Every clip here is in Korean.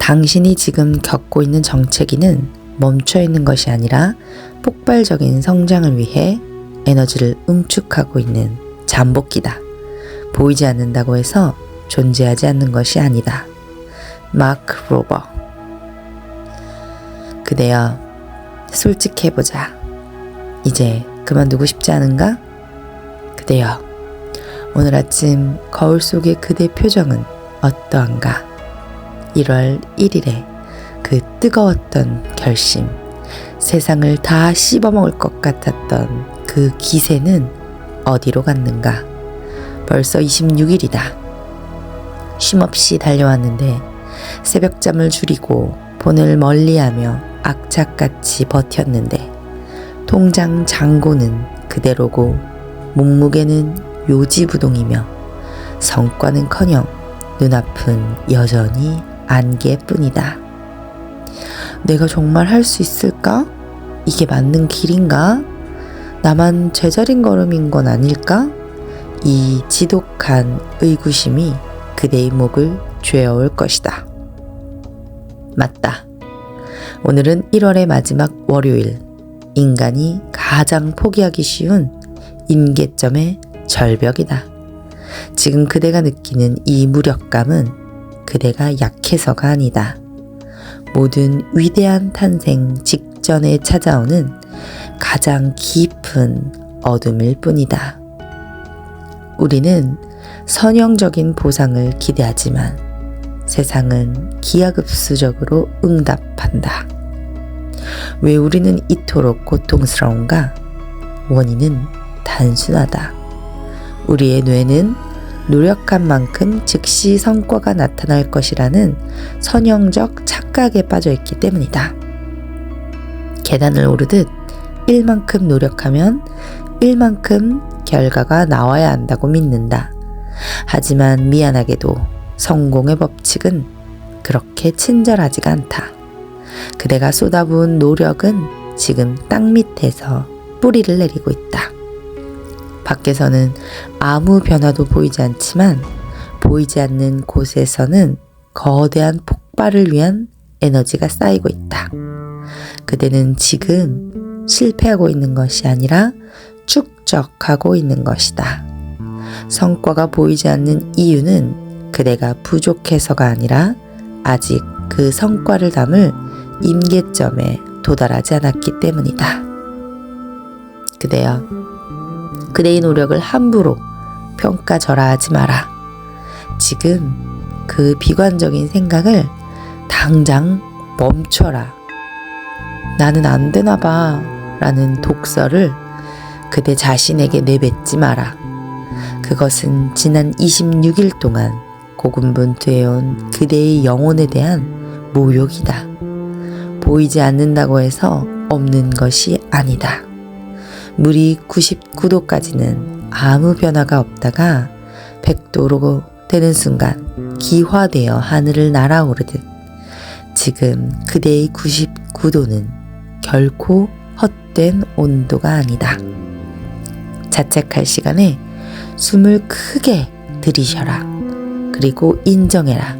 당신이 지금 겪고 있는 정체기는 멈춰 있는 것이 아니라 폭발적인 성장을 위해 에너지를 응축하고 있는 잠복기다. 보이지 않는다고 해서 존재하지 않는 것이 아니다. 마크 로버. 그대여, 솔직해보자. 이제 그만두고 싶지 않은가? 그대여, 오늘 아침 거울 속의 그대 표정은 어떠한가? 1월 1일에 그 뜨거웠던 결심, 세상을 다 씹어먹을 것 같았던 그 기세는 어디로 갔는가? 벌써 26일이다. 쉼없이 달려왔는데 새벽잠을 줄이고 폰을 멀리하며 악착같이 버텼는데 통장 잔고는 그대로고 몸무게는 요지부동이며 성과는커녕 눈앞은 여전히 안개뿐이다. 내가 정말 할 수 있을까? 이게 맞는 길인가? 나만 제자린 걸음인 건 아닐까? 이 지독한 의구심이 그대의 목을 죄어올 것이다. 맞다. 오늘은 1월의 마지막 월요일. 인간이 가장 포기하기 쉬운 임계점의 절벽이다. 지금 그대가 느끼는 이 무력감은 그대가 약해서가 아니다. 모든 위대한 탄생 직전에 찾아오는 가장 깊은 어둠일 뿐이다. 우리는 선형적인 보상을 기대하지만 세상은 기하급수적으로 응답한다. 왜 우리는 이토록 고통스러운가? 원인은 단순하다. 우리의 뇌는 노력한 만큼 즉시 성과가 나타날 것이라는 선형적 착각에 빠져있기 때문이다. 계단을 오르듯 1만큼 노력하면 1만큼 결과가 나와야 한다고 믿는다. 하지만 미안하게도 성공의 법칙은 그렇게 친절하지가 않다. 그대가 쏟아부은 노력은 지금 땅 밑에서 뿌리를 내리고 있다. 밖에서는 아무 변화도 보이지 않지만 보이지 않는 곳에서는 거대한 폭발을 위한 에너지가 쌓이고 있다. 그대는 지금 실패하고 있는 것이 아니라 축적하고 있는 것이다. 성과가 보이지 않는 이유는 그대가 부족해서가 아니라 아직 그 성과를 담을 임계점에 도달하지 않았기 때문이다. 그대여, 그대의 노력을 함부로 평가절하하지 마라. 지금 그 비관적인 생각을 당장 멈춰라. 나는 안 되나 봐 라는 독설을 그대 자신에게 내뱉지 마라. 그것은 지난 26일 동안 고군분투해온 그대의 영혼에 대한 모욕이다. 보이지 않는다고 해서 없는 것이 아니다. 물이 99도까지는 아무 변화가 없다가 100도로 되는 순간 기화되어 하늘을 날아오르듯 지금 그대의 99도는 결코 헛된 온도가 아니다. 자책할 시간에 숨을 크게 들이셔라. 그리고 인정해라.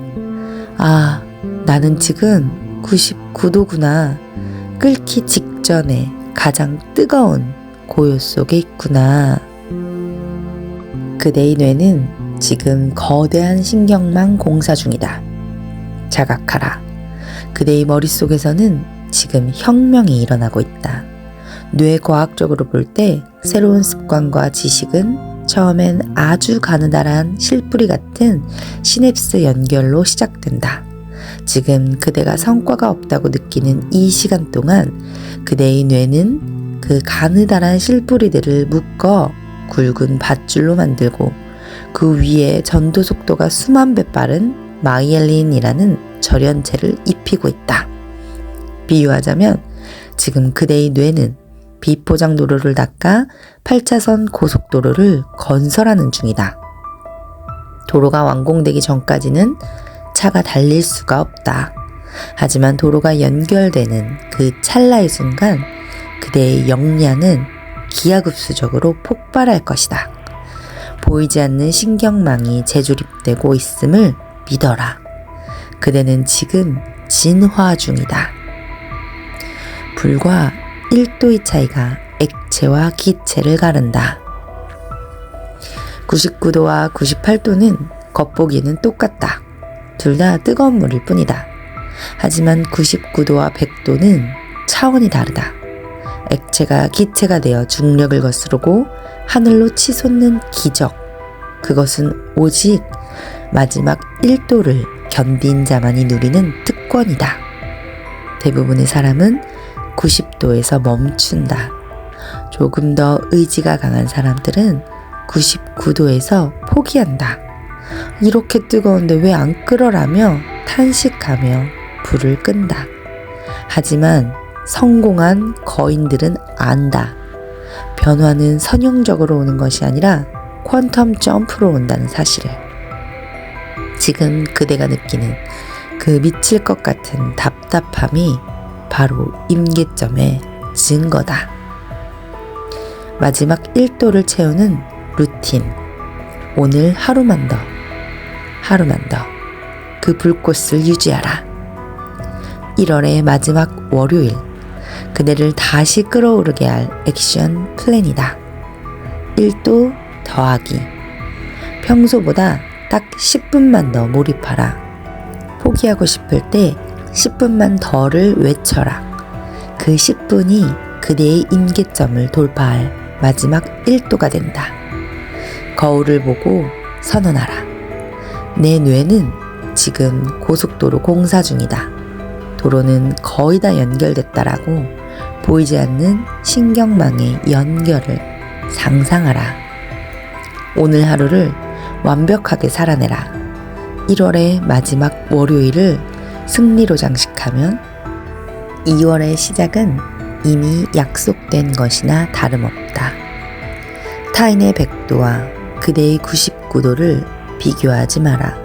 아, 나는 지금 99도구나. 끓기 직전에 가장 뜨거운 고요 속에 있구나. 그대의 뇌는 지금 거대한 신경망 공사 중이다. 자각하라. 그대의 머릿속에서는 지금 혁명이 일어나고 있다. 뇌과학적으로 볼 때 새로운 습관과 지식은 처음엔 아주 가느다란 실뿌리 같은 시냅스 연결로 시작된다. 지금 그대가 성과가 없다고 느끼는 이 시간 동안 그대의 뇌는 그 가느다란 실뿌리들을 묶어 굵은 밧줄로 만들고 그 위에 전도 속도가 수만 배 빠른 마이엘린이라는 절연체를 입히고 있다. 비유하자면 지금 그대의 뇌는 비포장 도로를 닦아 8차선 고속도로를 건설하는 중이다. 도로가 완공되기 전까지는 차가 달릴 수가 없다. 하지만 도로가 연결되는 그 찰나의 순간 그대의 역량은 기하급수적으로 폭발할 것이다. 보이지 않는 신경망이 재조립되고 있음을 믿어라. 그대는 지금 진화 중이다. 불과 1도의 차이가 액체와 기체를 가른다. 99도와 98도는 겉보기에는 똑같다. 둘 다 뜨거운 물일 뿐이다. 하지만 99도와 100도는 차원이 다르다. 액체가 기체가 되어 중력을 거스르고 하늘로 치솟는 기적. 그것은 오직 마지막 1도를 견딘 자만이 누리는 특권이다. 대부분의 사람은 90도에서 멈춘다. 조금 더 의지가 강한 사람들은 99도에서 포기한다. 이렇게 뜨거운데 왜 안 끓어라며 탄식하며 불을 끈다. 하지만 성공한 거인들은 안다. 변화는 선형적으로 오는 것이 아니라 퀀텀 점프로 온다는 사실을. 지금 그대가 느끼는 그 미칠 것 같은 답답함이 바로 임계점의 증거다. 마지막 1도를 채우는 루틴. 오늘 하루만 더, 하루만 더 그 불꽃을 유지하라. 1월의 마지막 월요일, 그대를 다시 끌어오르게 할 액션 플랜이다. 1도 더하기. 평소보다 딱 10분만 더 몰입하라. 포기하고 싶을 때 10분만 더를 외쳐라. 그 10분이 그대의 임계점을 돌파할 마지막 1도가 된다. 거울을 보고 선언하라. 내 뇌는 지금 고속도로 공사 중이다. 도로는 거의 다 연결됐다라고 보이지 않는 신경망의 연결을 상상하라. 오늘 하루를 완벽하게 살아내라. 1월의 마지막 월요일을 승리로 장식하면 2월의 시작은 이미 약속된 것이나 다름없다. 타인의 100도와 그대의 99도를 비교하지 마라.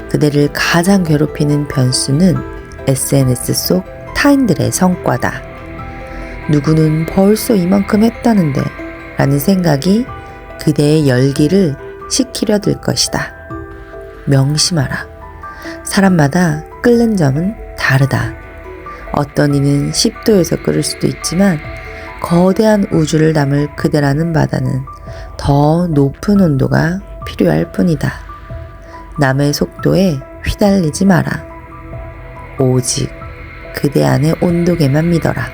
그대를 가장 괴롭히는 변수는 SNS 속 타인들의 성과다. 누구는 벌써 이만큼 했다는데 라는 생각이 그대의 열기를 식히려 들 것이다. 명심하라. 사람마다 끓는 점은 다르다. 어떤 이는 10도에서 끓을 수도 있지만 거대한 우주를 담을 그대라는 바다는 더 높은 온도가 필요할 뿐이다. 남의 속도에 휘달리지 마라. 오직 그대 안의 온도계만 믿어라.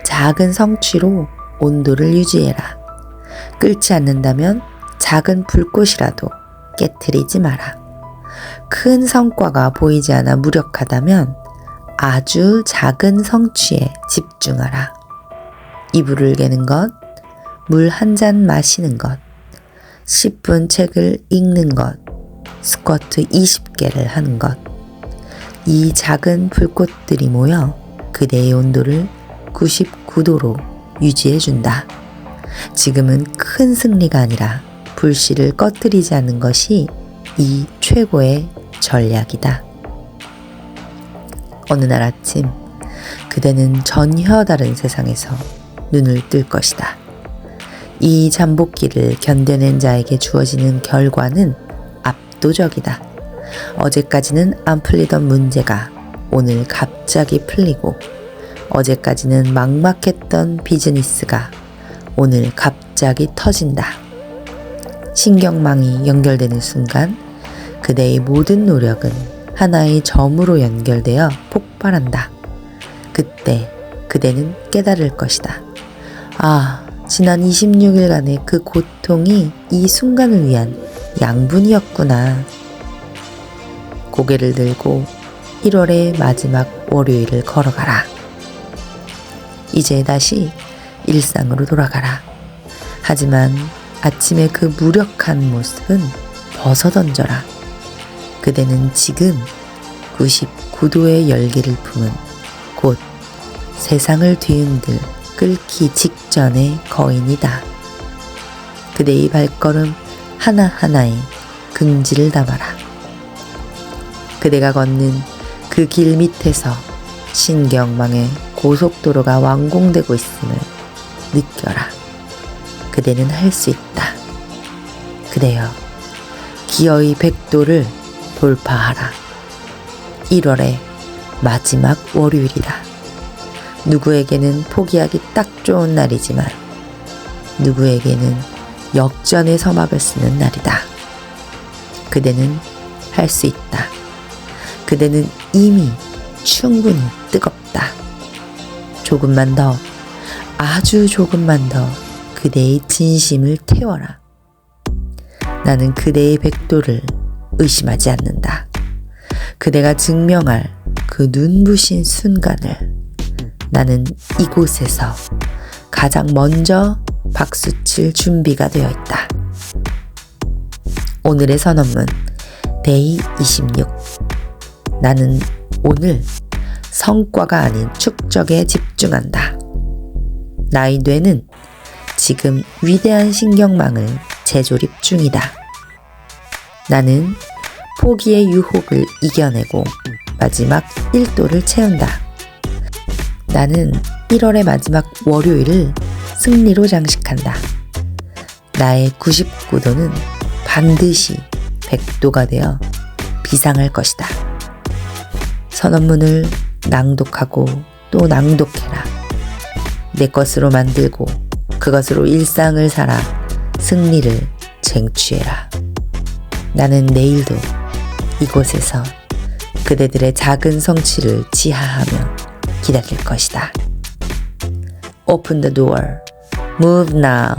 작은 성취로 온도를 유지해라. 끓지 않는다면 작은 불꽃이라도 깨트리지 마라. 큰 성과가 보이지 않아 무력하다면 아주 작은 성취에 집중하라. 이불을 개는 것, 물 한 잔 마시는 것, 10분 책을 읽는 것, 스쿼트 20개를 하는 것. 이 작은 불꽃들이 모여 그대의 온도를 99도로 유지해준다. 지금은 큰 승리가 아니라 불씨를 꺼뜨리지 않는 것이 이 최고의 전략이다. 어느 날 아침 그대는 전혀 다른 세상에서 눈을 뜰 것이다. 이 잠복기를 견뎌낸 자에게 주어지는 결과는 압도적이다. 어제까지는 안 풀리던 문제가 오늘 갑자기 풀리고, 어제까지는 막막했던 비즈니스가 오늘 갑자기 터진다. 신경망이 연결되는 순간 그대의 모든 노력은 하나의 점으로 연결되어 폭발한다. 그때 그대는 깨달을 것이다. 아, 지난 26일간의 그 고통이 이 순간을 위한 양분이었구나. 고개를 들고 1월의 마지막 월요일을 걸어가라. 이제 다시 일상으로 돌아가라. 하지만 아침의 그 무력한 모습은 벗어던져라. 그대는 지금 99도의 열기를 품은 곧 세상을 뒤흔들 끓기 직전의 거인이다. 그대의 발걸음 하나하나에 긍지를 담아라. 그대가 걷는 그 길 밑에서 신경망의 고속도로가 완공되고 있음을 느껴라. 그대는 할 수 있다. 그대여, 기어이 100도를 돌파하라. 1월의 마지막 월요일이다. 누구에게는 포기하기 딱 좋은 날이지만 누구에게는 역전의 서막을 쓰는 날이다. 그대는 할 수 있다. 그대는 이미 충분히 뜨겁다. 조금만 더, 아주 조금만 더 그대의 진심을 태워라. 나는 그대의 백도를 의심하지 않는다. 그대가 증명할 그 눈부신 순간을 나는 이곳에서 가장 먼저 박수칠 준비가 되어 있다. 오늘의 선언문 데이 26. 나는 오늘 성과가 아닌 축적에 집중한다. 나의 뇌는 지금 위대한 신경망을 재조립 중이다. 나는 포기의 유혹을 이겨내고 마지막 1도를 채운다. 나는 1월의 마지막 월요일을 승리로 장식한다. 나의 99도는 반드시 100도가 되어 비상할 것이다. 선언문을 낭독하고 또 낭독해라. 내 것으로 만들고 그것으로 일상을 살아 승리를 쟁취해라. 나는 내일도 이곳에서 그대들의 작은 성취를 지하하며 기다릴 것이다. Open the door. Move now.